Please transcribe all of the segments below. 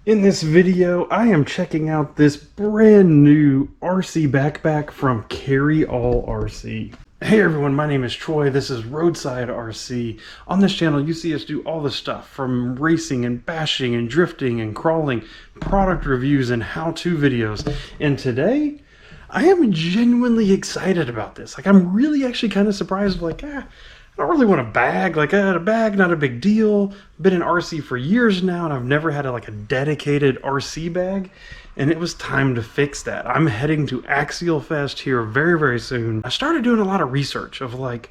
In this video, I am checking out this brand new RC backpack from CarryAll RC. Hey everyone, my name is Troy. This is Roadside RC. On this channel, you see us do all the stuff from racing and bashing and drifting and crawling, product reviews and how-to videos. And today, I am genuinely excited about this. Like, I'm really actually kind of surprised, like, I don't really want a bag. Like, I had a bag, not a big deal. Been in RC for years now, and I've never had a dedicated RC bag. And it was time to fix that. I'm heading to Axial Fest here very, very soon. I started doing a lot of research of like,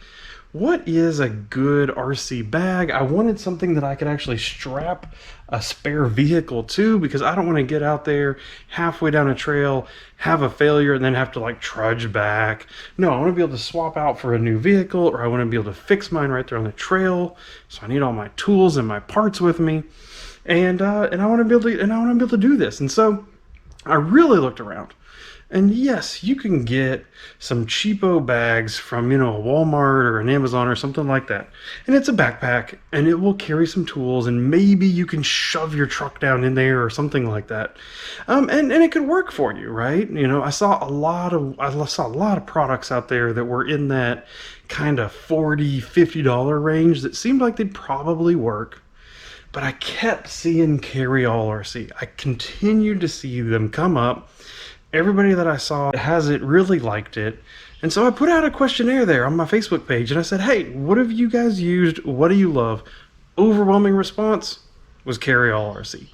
what is a good RC bag? I wanted something that I could actually strap a spare vehicle to, because I don't want to get out there halfway down a trail, have a failure, and then have to like trudge back. No, I want to be able to swap out for a new vehicle, or I want to be able to fix mine right there on the trail. So I need all my tools and my parts with me, and I want to be able to do this. And so I really looked around. And yes, you can get some cheapo bags from, a Walmart or an Amazon or something like that. And it's a backpack, and it will carry some tools, and maybe you can shove your truck down in there or something like that. And it could work for you, right? I saw a lot of products out there that were in that kind of $40, $50 range that seemed like they'd probably work. But I kept seeing CarryAll RC. I continued to see them come up. Everybody that I saw has it, really liked it. And so I put out a questionnaire there on my Facebook page, and I said, hey, what have you guys used? What do you love? Overwhelming response was CarryAll RC.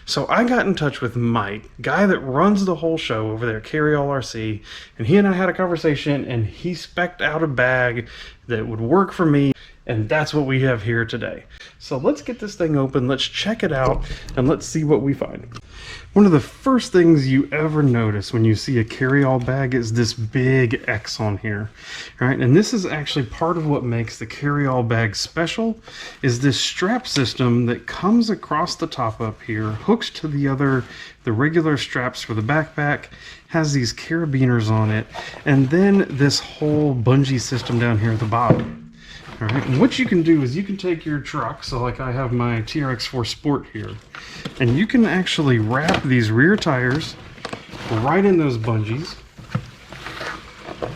So I got in touch with Mike, guy that runs the whole show over there at CarryAll RC, and he and I had a conversation, and he spec'd out a bag that would work for me. And that's what we have here today. So let's get this thing open, let's check it out, and let's see what we find. One of the first things you ever notice when you see a CarryAll bag is this big X on here, right? And this is actually part of what makes the CarryAll bag special, is this strap system that comes across the top up here, hooks to the regular straps for the backpack, has these carabiners on it, and then this whole bungee system down here at the bottom. All right, and what you can do is you can take your truck, so like I have my TRX4 Sport here, and you can actually wrap these rear tires right in those bungees.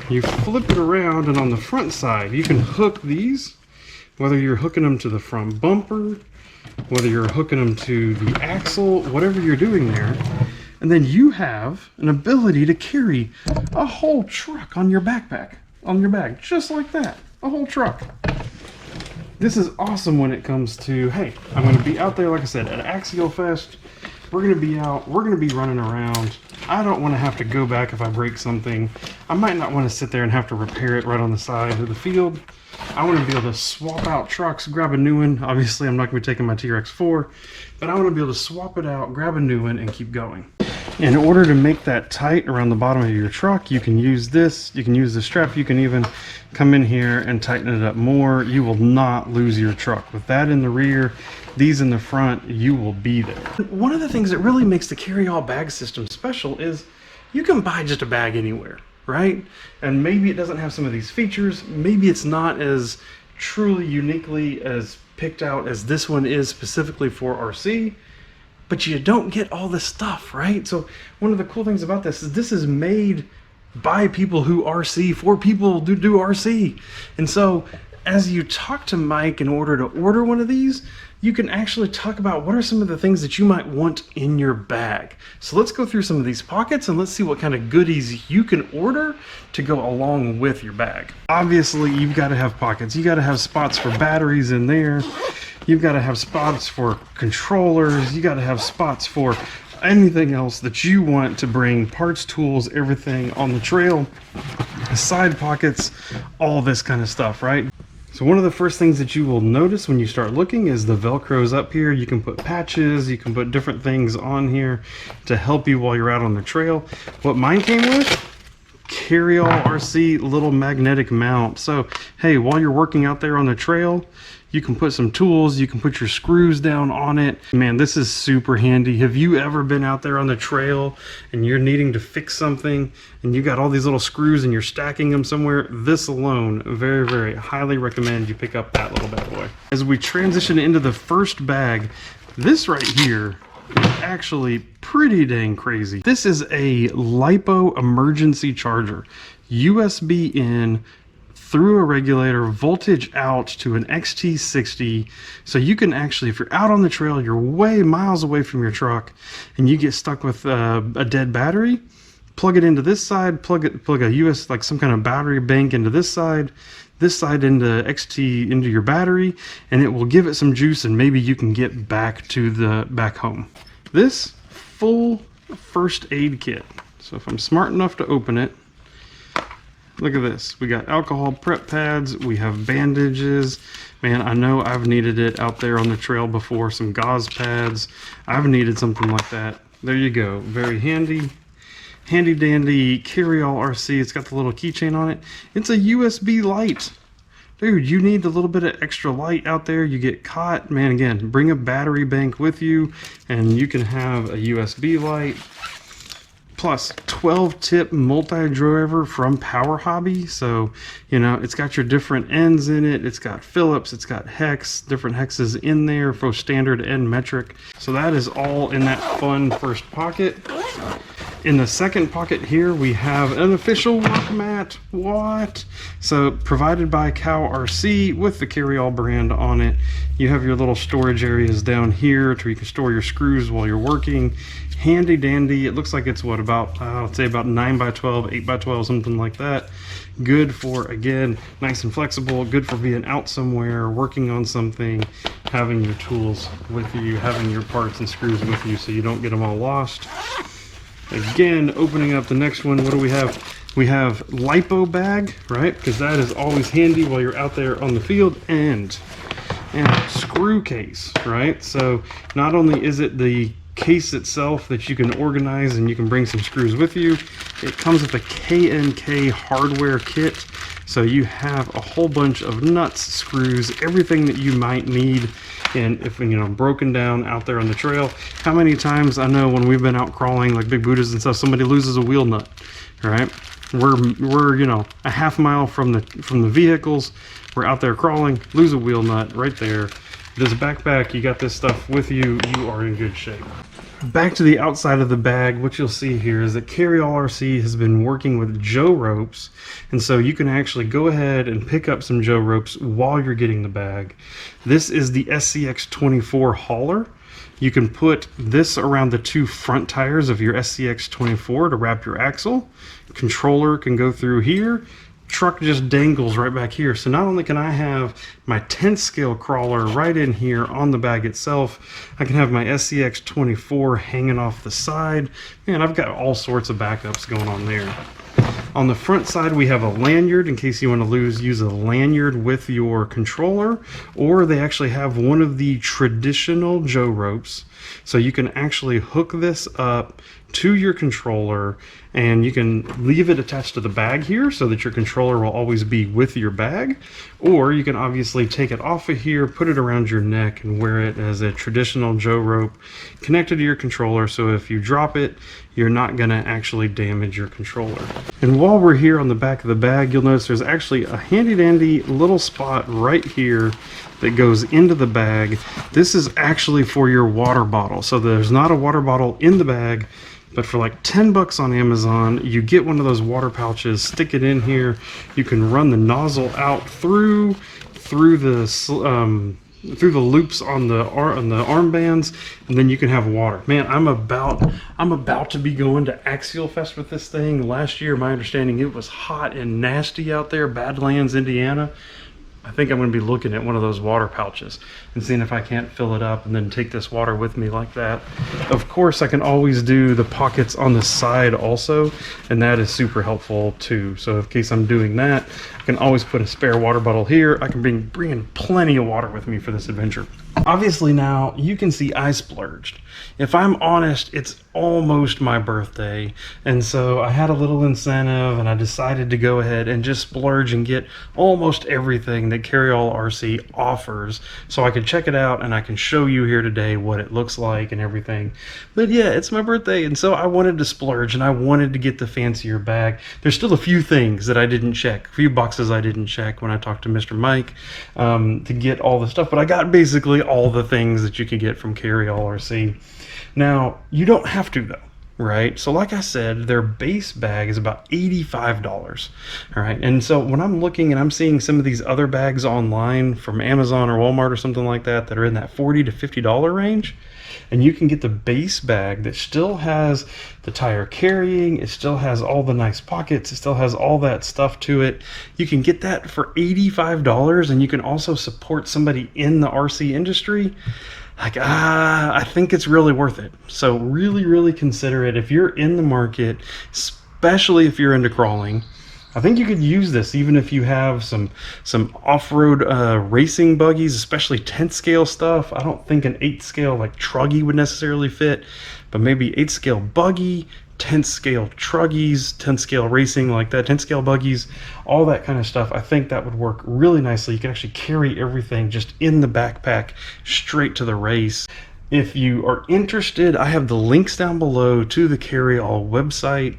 You flip it around, and on the front side, you can hook these, whether you're hooking them to the front bumper, whether you're hooking them to the axle, whatever you're doing there. And then you have an ability to carry a whole truck on your backpack, on your bag, just like that. A whole truck. This is awesome when it comes to, hey, I'm going to be out there, like I said, at Axial Fest. We're going to be out, we're going to be running around. I don't want to have to go back if I break something. I might not want to sit there and have to repair it right on the side of the field. I want to be able to swap out trucks, grab a new one. Obviously, I'm not going to be taking my TRX4, but I want to be able to swap it out, grab a new one, and keep going. In order to make that tight around the bottom of your truck, you can use this, you can use the strap, you can even come in here and tighten it up more. You will not lose your truck. With that in the rear, these in the front, you will be there. One of the things that really makes the CarryAll bag system special is you can buy just a bag anywhere, right? And maybe it doesn't have some of these features, maybe it's not as truly uniquely as picked out as this one is specifically for RC, but you don't get all this stuff, right? So one of the cool things about this is made by people who RC, for people who do RC. And so as you talk to Mike in order to order one of these, you can actually talk about what are some of the things that you might want in your bag. So let's go through some of these pockets and let's see what kind of goodies you can order to go along with your bag. Obviously, you've got to have pockets. You got to have spots for batteries in there. You've got to have spots for controllers. You got to have spots for anything else that you want to bring, parts, tools, everything on the trail, side pockets, all this kind of stuff, right? So one of the first things that you will notice when you start looking is the Velcro's up here. You can put patches, you can put different things on here to help you while you're out on the trail. What mine came with? CarryAll RC little magnetic mount. So hey, while you're working out there on the trail, you can put some tools, you can put your screws down on it. Man, this is super handy. Have you ever been out there on the trail and you're needing to fix something and you got all these little screws and you're stacking them somewhere? This alone, very, very highly recommend you pick up that little bad boy. As we transition into the first bag, this right here is actually pretty dang crazy. This is a LiPo emergency charger. USB in, through a regulator, voltage out to an XT60. So you can actually, if you're out on the trail, you're way miles away from your truck, and you get stuck with a dead battery, plug it into this side, plug a US, like some kind of battery bank into this side into XT, into your battery, and it will give it some juice, and maybe you can get back home. This full first aid kit. So if I'm smart enough to open it, look at this. We got alcohol prep pads, we have bandages. Man, I know I've needed it out there on the trail before, some gauze pads. I've needed something like that. There you go, very handy. Handy dandy CarryAll RC. It's got the little keychain on it. It's a USB light. Dude, you need a little bit of extra light out there. You get caught. Man, again, bring a battery bank with you and you can have a USB light. Plus 12-tip multi-driver from Power Hobby. So, you know, it's got your different ends in it. It's got Phillips, it's got hex, different hexes in there, both standard and metric. So that is all in that fun first pocket. In the second pocket here, we have an official work mat. What? So provided by CarryAll RC with the CarryAll brand on it. You have your little storage areas down here to where you can store your screws while you're working. Handy dandy. It looks like it's what, about, I'd say about 9 by 12, 8 by 12, something like that. Good for, again, nice and flexible. Good for being out somewhere, working on something, having your tools with you, having your parts and screws with you so you don't get them all lost. Again, opening up the next one, what do we have? We have LiPo bag, right? Because that is always handy while you're out there on the field, and screw case, right? So not only is it the case itself that you can organize and you can bring some screws with you, it comes with a K&K hardware kit. So you have a whole bunch of nuts, screws, everything that you might need. And if, you know, broken down out there on the trail, how many times I know when we've been out crawling like big Buddhas and stuff, somebody loses a wheel nut, right? We're you know, a half mile from the vehicles, we're out there crawling, lose a wheel nut right there. This backpack, you got this stuff with you, you are in good shape. Back to the outside of the bag, what you'll see here is that CarryAll RC has been working with Joe ropes, and so you can actually go ahead and pick up some Joe ropes while you're getting the bag. This is the SCX24 hauler. You can put this around the two front tires of your SCX24 to wrap your axle. Controller can go through here. Truck just dangles right back here. So not only can I have my 10th scale crawler right in here on the bag itself, I can have my SCX24 hanging off the side. Man, I've got all sorts of backups going on there. On the front side, we have a lanyard in case you want to use a lanyard with your controller, or they actually have one of the traditional Joe ropes. So you can actually hook this up to your controller and you can leave it attached to the bag here so that your controller will always be with your bag, or you can obviously take it off of here, put it around your neck and wear it as a traditional Joe rope connected to your controller, so if you drop it, you're not going to actually damage your controller. And while we're here on the back of the bag, you'll notice there's actually a handy dandy little spot right here that goes into the bag. This is actually for your water bottle. So there's not a water bottle in the bag, but for like 10 bucks on Amazon, you get one of those water pouches, stick it in here. You can run the nozzle out through the loops on the armbands, and then you can have water. Man, I'm about to be going to Axial Fest with this thing. Last year, my understanding, it was hot and nasty out there, Badlands, Indiana. I think I'm going to be looking at one of those water pouches and seeing if I can't fill it up and then take this water with me like that. Of course, I can always do the pockets on the side also, and that is super helpful too. So in case I'm doing that, I can always put a spare water bottle here. I can bring in plenty of water with me for this adventure. Obviously now you can see I splurged. If I'm honest, it's almost my birthday, and so I had a little incentive and I decided to go ahead and just splurge and get almost everything that CarryAll RC offers so I can check it out and I can show you here today what it looks like and everything. But yeah, it's my birthday, and so I wanted to splurge and I wanted to get the fancier bag. There's still a few things that I didn't check, a few boxes I didn't check when I talked to Mr. Mike to get all the stuff, but I got basically all the things that you can get from CarryAll RC. Now, you don't have to though, right? So like I said, their base bag is about $85. All right. And so when I'm looking and I'm seeing some of these other bags online from Amazon or Walmart or something like that, that are in that $40 to $50 range, and you can get the base bag that still has the tire carrying, it still has all the nice pockets, it still has all that stuff to it. You can get that for $85, and you can also support somebody in the RC industry. Like, I think it's really worth it. So really consider it if you're in the market, especially if you're into crawling. I think you could use this even if you have some off-road racing buggies, especially 10th scale stuff. I don't think an 8th scale like truggy would necessarily fit, but maybe 8th scale buggy, 10th scale truggies, 10th scale racing like that, 10th scale buggies, all that kind of stuff. I think that would work really nicely. You can actually carry everything just in the backpack straight to the race. If you are interested, I have the links down below to the CarryAll website.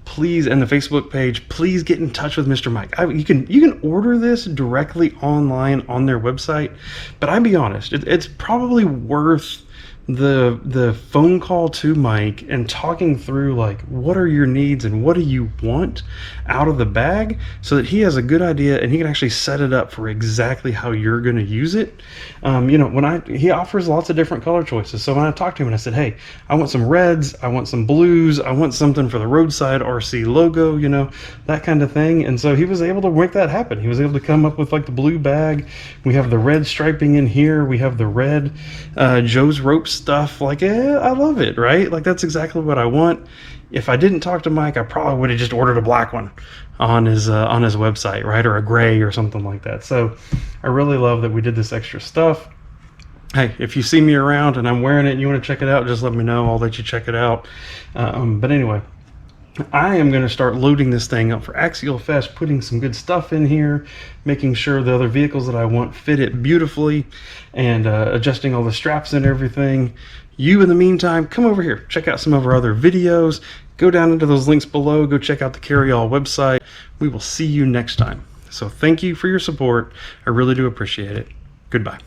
Please, and the Facebook page, please get in touch with Mr. Mike. You can order this directly online on their website, but I'll be honest, it's probably worth the phone call to Mike and talking through like what are your needs and what do you want out of the bag, so that he has a good idea and he can actually set it up for exactly how you're going to use it. You know, he offers lots of different color choices, so when I talked to him and I said, hey, I want some reds, I want some blues, I want something for the Roadside RC logo, you know, that kind of thing. And so he was able to make that happen. He was able to come up with like the blue bag. We have the red striping in here, we have the red Joe's Rope stuff. Like, I love it, right? Like, that's exactly what I want. If I didn't talk to Mike, I probably would have just ordered a black one on his website, right? Or a gray or something like that. So I really love that we did this extra stuff. Hey, if you see me around and I'm wearing it and you want to check it out, just let me know. I'll let you check it out. But anyway, I am going to start loading this thing up for Axial Fest, putting some good stuff in here, making sure the other vehicles that I want fit it beautifully, and adjusting all the straps and everything. You, in the meantime, come over here, check out some of our other videos, go down into those links below, go check out the CarryAll website. We will see you next time. So thank you for your support. I really do appreciate it. Goodbye.